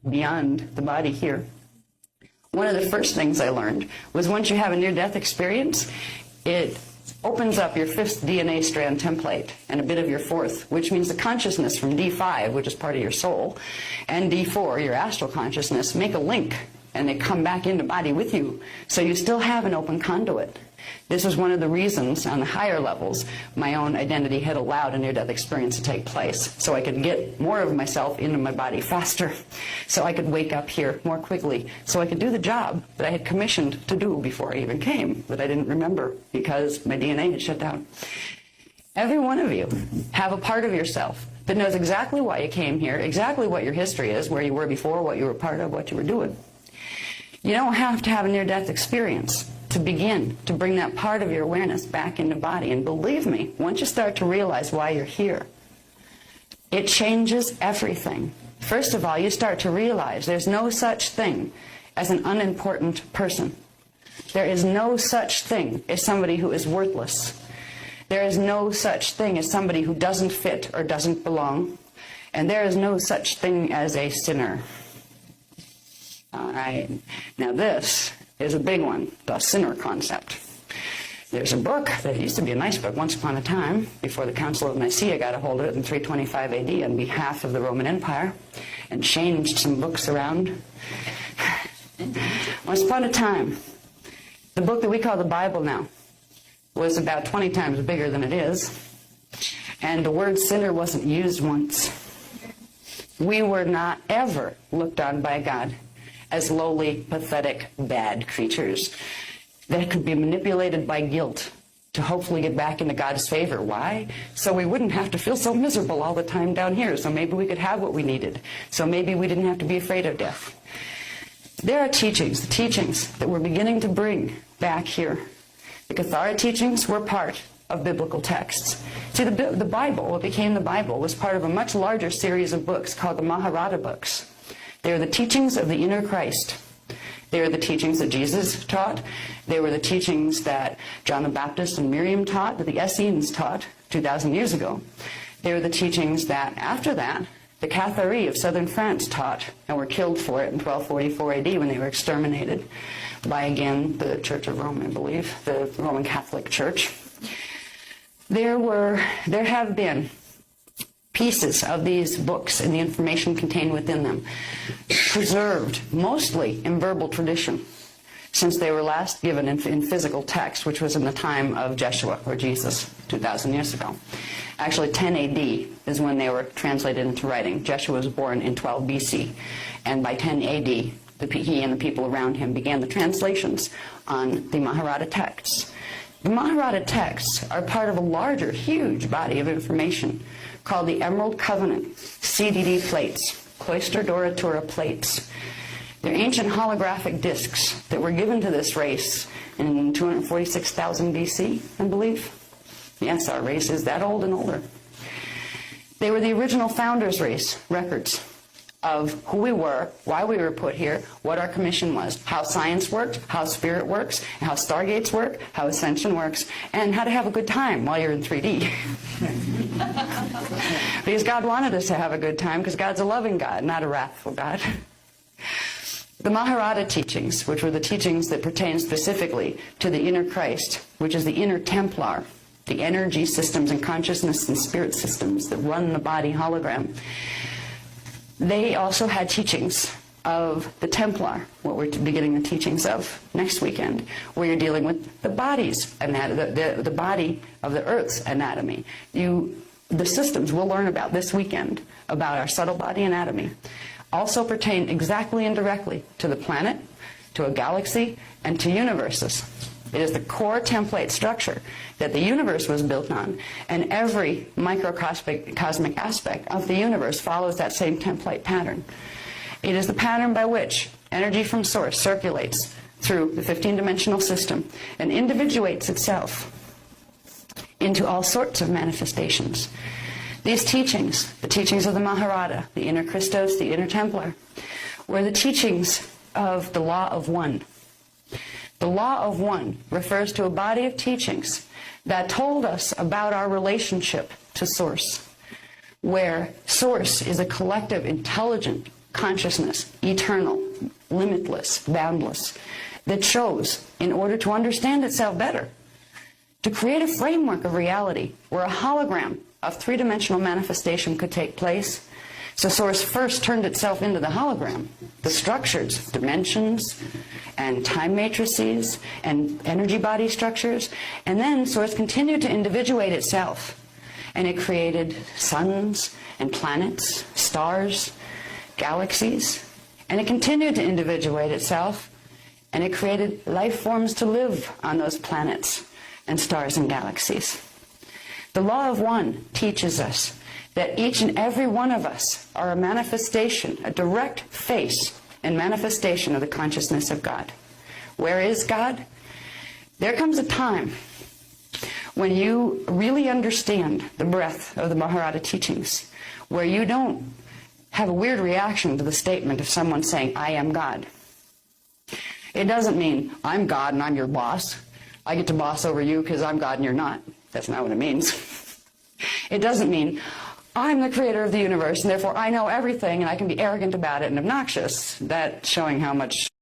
beyond the body here. One of the first things I learned was once you have a near-death experience, it opens up your 5th DNA strand template and a bit of your 4th, which means the consciousness from D5, which is part of your soul, and D4, your astral consciousness, make a link, and they come back into body with you. So you still have an open conduit. This is one of the reasons on the higher levels my own identity had allowed a near-death experience to take place, so I could get more of myself into my body faster, so I could wake up here more quickly, so I could do the job that I had commissioned to do before I even came, that I didn't remember because my DNA had shut down. Every one of you have a part of yourself that knows exactly why you came here, exactly what your history is, where you were before, what you were part of, what you were doing. You don't have to have a near-death experience to begin to bring that part of your awareness back into body. And believe me, once you start to realize why you're here, it changes everything. First of all, you start to realize there's no such thing as an unimportant person. There is no such thing as somebody who is worthless. There is no such thing as somebody who doesn't fit or doesn't belong. And there is no such thing as a sinner. All right. Now this is a big one, the sinner concept. There's a book that used to be a nice book once upon a time, before the Council of Nicaea got a hold of it in 325 AD on behalf of the Roman Empire, and changed some books around. Once upon a time, the book that we call the Bible now was about 20 times bigger than it is, and the word sinner wasn't used once. We were not ever looked on by God as lowly, pathetic, bad creatures that could be manipulated by guilt to hopefully get back into God's favor. Why? So we wouldn't have to feel so miserable all the time down here. So maybe we could have what we needed. So maybe we didn't have to be afraid of death. There are teachings, the teachings that we're beginning to bring back here. The Catholic teachings were part of biblical texts. See, the Bible, what became the Bible, was part of a much larger series of books called the Mahabharata books. They are the teachings of the inner Christ. They are the teachings that Jesus taught. They were the teachings that John the Baptist and Miriam taught, that the Essenes taught 2,000 years ago. They were the teachings that, after that, the Cathari of southern France taught and were killed for it in 1244 AD when they were exterminated by, again, the Church of Rome, I believe, the Roman Catholic Church. There have been pieces of these books and the information contained within them preserved mostly in verbal tradition since they were last given in physical text, which was in the time of Jeshua or Jesus 2,000 years ago. Actually, 10 AD is when they were translated into writing. Jeshua was born in 12 BC, and by 10 AD, he and the people around him began the translations on the Mahabharata texts. The Mahabharata texts are part of a larger, huge body of information called the Emerald Covenant CDD plates, Cloister Doratura plates. They're ancient holographic discs that were given to this race in 246,000 BC, I believe. Yes, our race is that old and older. They were the original founders' race records of who we were, why we were put here, what our commission was, how science worked, how spirit works, how stargates work, how ascension works, and how to have a good time while you're in 3D. Because God wanted us to have a good time, because God's a loving God, not a wrathful God. The Mahabharata teachings, which were the teachings that pertain specifically to the inner Christ, which is the inner Templar, the energy systems and consciousness and spirit systems that run the body hologram, they also had teachings of the Templar, what we're beginning the teachings of next weekend, where you're dealing with the body's anatomy, the body of the Earth's anatomy. The systems we'll learn about this weekend, about our subtle body anatomy, also pertain exactly and directly to the planet, to a galaxy, and to universes. It is the core template structure that the universe was built on, and every microcosmic aspect of the universe follows that same template pattern. It is the pattern by which energy from source circulates through the 15-dimensional system and individuates itself into all sorts of manifestations. These teachings, the teachings of the Mahabharata, the inner Christos, the inner Templar, were the teachings of the law of one. The law of one refers to a body of teachings that told us about our relationship to Source, where Source is a collective, intelligent consciousness, eternal, limitless, boundless, that chose, in order to understand itself better, to create a framework of reality where a hologram of three-dimensional manifestation could take place. So Source first turned itself into the hologram, the structures, dimensions, and time matrices, and energy body structures, and then Source continued to individuate itself, and it created suns and planets, stars, galaxies, and it continued to individuate itself, and it created life forms to live on those planets and stars and galaxies. The law of one teaches us that each and every one of us are a manifestation, a direct face and manifestation of the consciousness of God. Where is God? There comes a time when you really understand the breadth of the Maharata teachings, where you don't have a weird reaction to the statement of someone saying, I am God. It doesn't mean, I'm God and I'm your boss. I get to boss over you because I'm God and you're not. That's not what it means. It doesn't mean, I'm the creator of the universe and therefore I know everything and I can be arrogant about it and obnoxious. That's showing how much